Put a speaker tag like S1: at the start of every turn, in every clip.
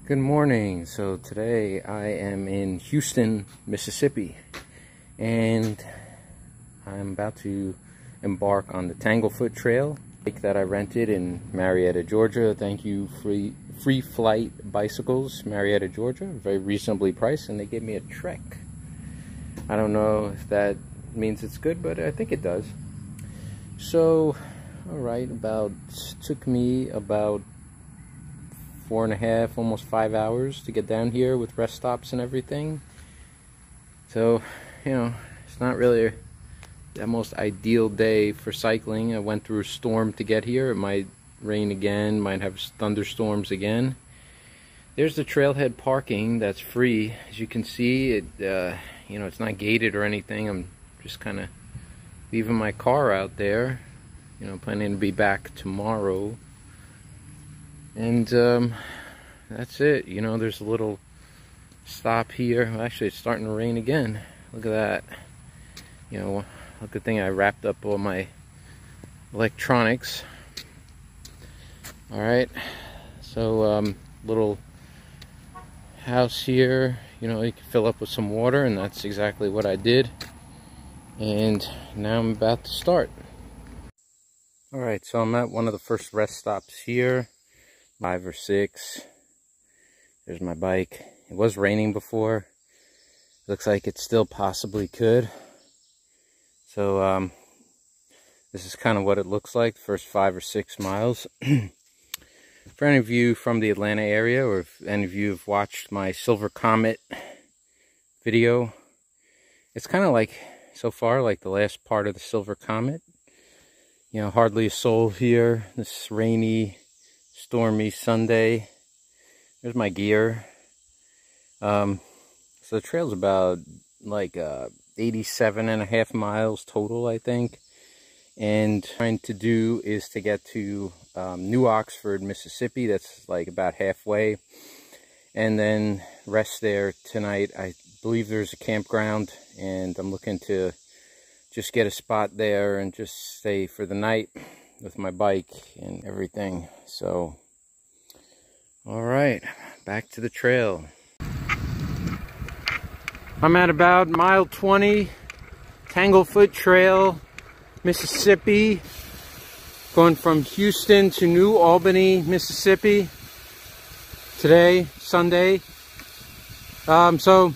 S1: Good morning. So today I am in Houston, Mississippi, and I'm about to embark on the Tanglefoot Trail that I rented in Marietta, Georgia. Thank you, Free Flight Bicycles, Marietta, Georgia. Very reasonably priced, and they gave me a trek. I don't know if that means it's good, but I think it does. So, alright, took me about 4.5, almost 5 hours to get down here with rest stops and everything. So, you know, it's not really the most ideal day for cycling. I went through a storm to get here. It might rain again, might have thunderstorms again. There's the trailhead parking that's free. As you can see, it you know, it's not gated or anything. I'm just kind of leaving my car out there, you know, planning to be back tomorrow. And that's it. You know, there's a little stop here. Well, actually, it's starting to rain again. Look at that. You know, a good thing I wrapped up all my electronics. Alright, so little house here. You know, you can fill up with some water, and that's exactly what I did. And now I'm about to start. Alright, so I'm at one of the first rest stops here. 5 or 6. There's my bike. It was raining before. Looks like it still possibly could. So this is kind of what it looks like, the first 5 or 6 miles. For any of you from the Atlanta area, or if any of you have watched my Silver Comet video, it's kind of like, so far, like the last part of the Silver Comet. You know, hardly a soul here. This rainy, stormy Sunday. There's my gear. So the trail's about like 87.5 miles total, I think. And trying to do is to get to New Oxford, Mississippi. That's like about halfway. And then rest there tonight. I believe there's a campground, and I'm looking to just get a spot there and just stay for the night with my bike and everything. So, all right, back to the trail. I'm at about mile 20, Tanglefoot Trail, Mississippi, going from Houston to New Albany, Mississippi, today, Sunday. So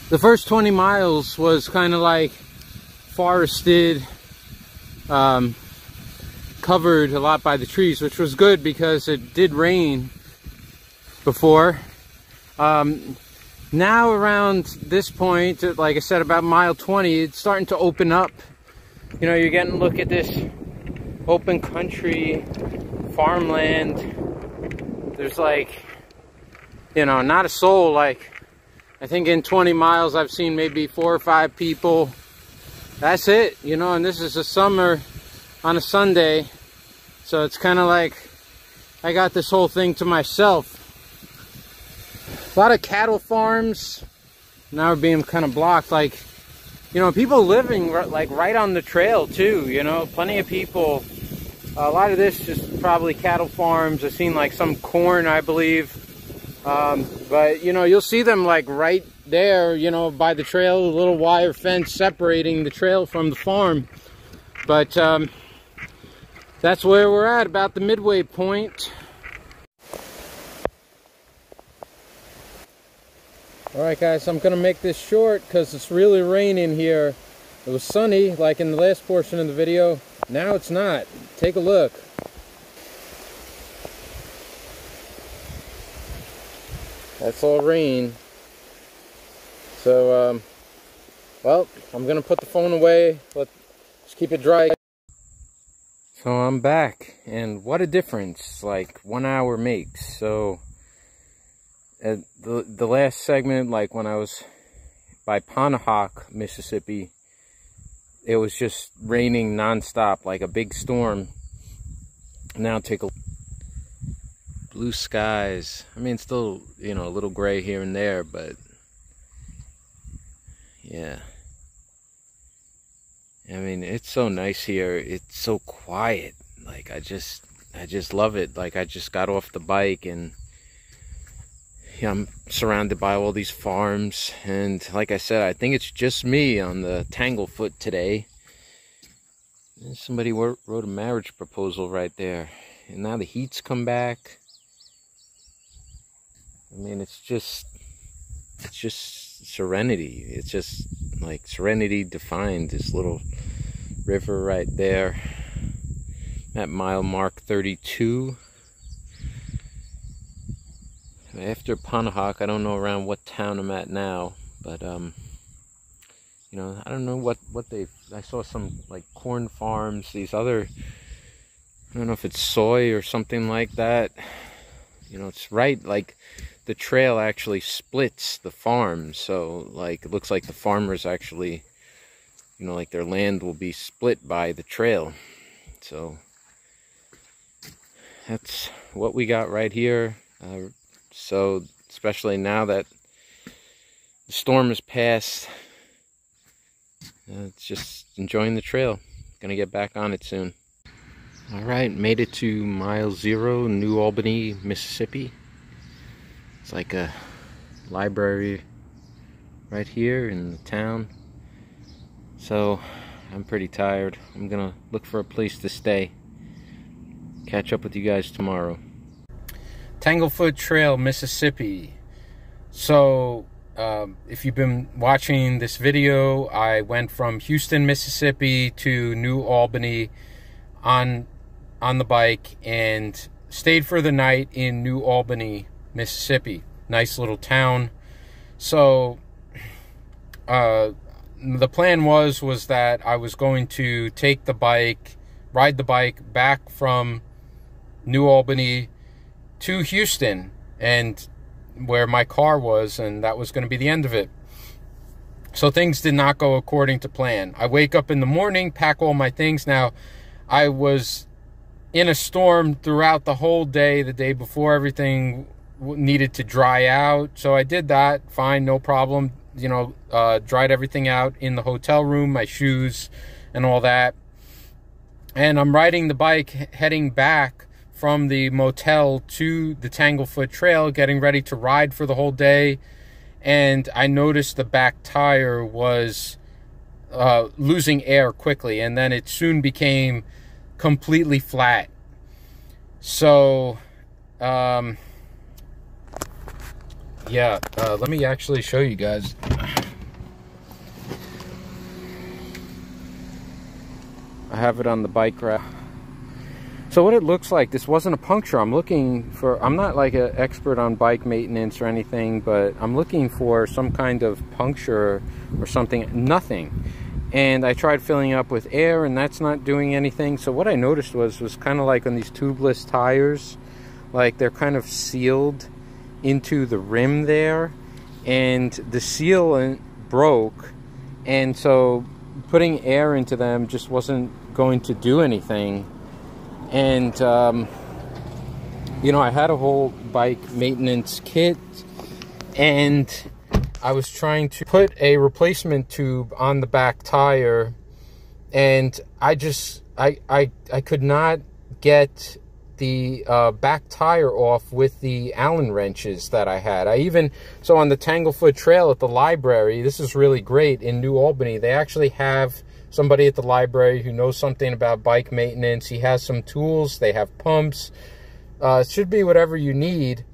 S1: the first 20 miles was kind of like forested, covered a lot by the trees, which was good because it did rain before. Now around this point, like I said, about mile 20, it's starting to open up. You know, you're getting a look at this open country, farmland. There's like, you know, not a soul. Like, I think in 20 miles I've seen maybe 4 or 5 people. That's it, you know, and this is a summer on a Sunday. So it's kind of like I got this whole thing to myself. A lot of cattle farms now are being kind of blocked. Like, you know, people living like right on the trail too, you know, plenty of people. A lot of this is probably cattle farms. I've seen like some corn, I believe. But, you know, you'll see them like right there, you know, by the trail, a little wire fence separating the trail from the farm. But that's where we're at, about the midway point. Alright guys, I'm going to make this short because it's really raining here. It was sunny like in the last portion of the video. Now it's not. Take a look. That's all rain. So, well, I'm going to put the phone away. Let's keep it dry. So I'm back, and what a difference like 1 hour makes. So at the last segment, like when I was by Ponahawk, Mississippi, it was just raining nonstop, like a big storm. Now take a look. Blue skies. I mean, still, you know, a little gray here and there, but yeah. I mean, it's so nice here. It's so quiet. Like, I just love it. Like, I just got off the bike and Yeah, I'm surrounded by all these farms, and like I said, I think it's just me on the Tanglefoot today. And somebody wrote a marriage proposal right there, and now the heat's come back. I mean, it's just serenity. It's just like serenity defined. This little river right there at mile mark 32. After Ponahawk, I don't know around what town I'm at now, but you know, I don't know what I saw some like corn farms, these other, I don't know if it's soy or something like that. You know, it's right, like the trail actually splits the farms, so like it looks like the farmers actually, you know, like their land will be split by the trail. So that's what we got right here. So especially now that the storm has passed, it's just enjoying the trail. Gonna get back on it soon. All right, made it to mile 0, New Albany, Mississippi. It's like a library right here in the town. So I'm pretty tired. I'm gonna look for a place to stay. Catch up with you guys tomorrow. Tanglefoot Trail, Mississippi. So if you've been watching this video, I went from Houston, Mississippi to New Albany on the bike and stayed for the night in New Albany, Mississippi. Nice little town. So the plan was that I was going to take the bike, ride the bike back from New Albany to Houston, and where my car was, and that was going to be the end of it. So things did not go according to plan. I wake up in the morning, pack all my things. Now, I was in a storm throughout the whole day. The day before, everything needed to dry out, so I did that. Fine, no problem. You know, dried everything out in the hotel room, my shoes and all that. And I'm riding the bike, heading back from the motel to the Tanglefoot Trail, getting ready to ride for the whole day. And I noticed the back tire was losing air quickly, and then it soon became completely flat. So yeah, let me actually show you guys. I have it on the bike rack. So what it looks like, this wasn't a puncture. I'm not like an expert on bike maintenance or anything, but I'm looking for some kind of puncture or something. Nothing. And I tried filling up with air, and that's not doing anything. So what I noticed was kind of like on these tubeless tires, like they're kind of sealed into the rim there, and the sealant broke, and so putting air into them just wasn't going to do anything. And you know, I had a whole bike maintenance kit, and I was trying to put a replacement tube on the back tire, and I could not get the back tire off with the Allen wrenches that I had. So on the Tanglefoot Trail at the library, this is really great in New Albany, they actually have somebody at the library who knows something about bike maintenance. He has some tools, they have pumps, it should be whatever you need.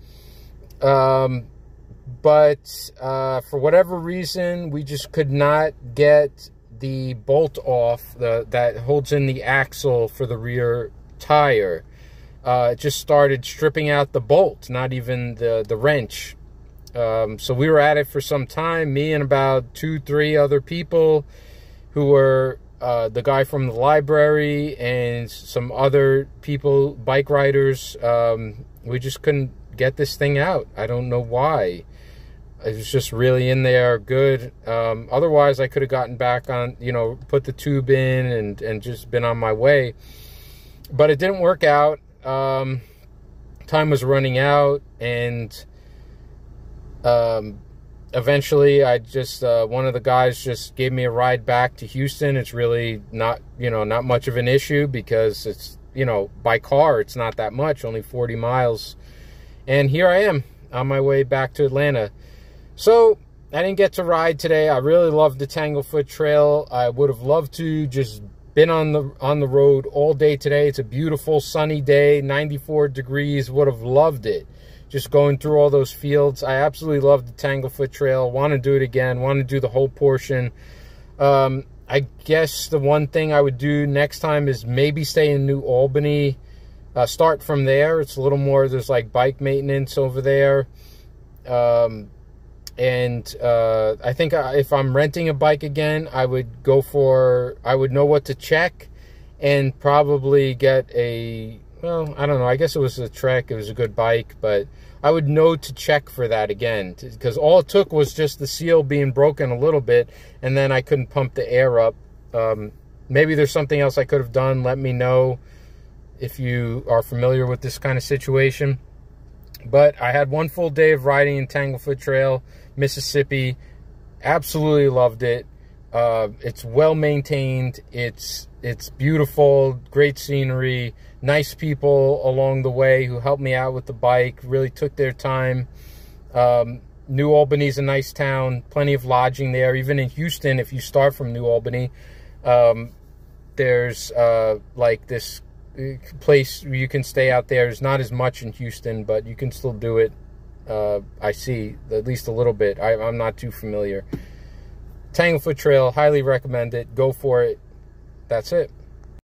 S1: But for whatever reason, we just could not get the bolt off that holds in the axle for the rear tire. It just started stripping out the bolt, not even the wrench. So we were at it for some time, me and about 2-3 other people who were the guy from the library and some other people, bike riders. We just couldn't get this thing out. I don't know why. It was just really in there good. Otherwise, I could have gotten back on, you know, put the tube in and just been on my way. But it didn't work out. Time was running out, and eventually I just one of the guys just gave me a ride back to Houston. It's really not, you know, not much of an issue because it's, you know, by car it's not that much, only 40 miles. And here I am on my way back to Atlanta. So I didn't get to ride today. I really loved the Tanglefoot Trail. I would have loved to just been on the road all day today. It's a beautiful sunny day, 94 degrees. Would have loved it. Just going through all those fields. I absolutely loved the Tanglefoot Trail. Want to do it again. Want to do the whole portion. I guess the one thing I would do next time is maybe stay in New Albany. Start from there. It's a little more, there's like bike maintenance over there. I think if I'm renting a bike again, I would know what to check and probably get well, I don't know. I guess it was a Trek. It was a good bike, but I would know to check for that again, because all it took was just the seal being broken a little bit, and then I couldn't pump the air up. Maybe there's something else I could have done. Let me know if you are familiar with this kind of situation. But I had one full day of riding in Tanglefoot Trail, Mississippi. Absolutely loved it. It's well maintained. It's beautiful, great scenery, nice people along the way who helped me out with the bike, really took their time. New Albany's a nice town, plenty of lodging there. Even in Houston, if you start from New Albany, there's like this place where you can stay out there. There's not as much in Houston, but you can still do it. I see, at least a little bit. I'm not too familiar. Tanglefoot Trail, highly recommend it. Go for it. That's it.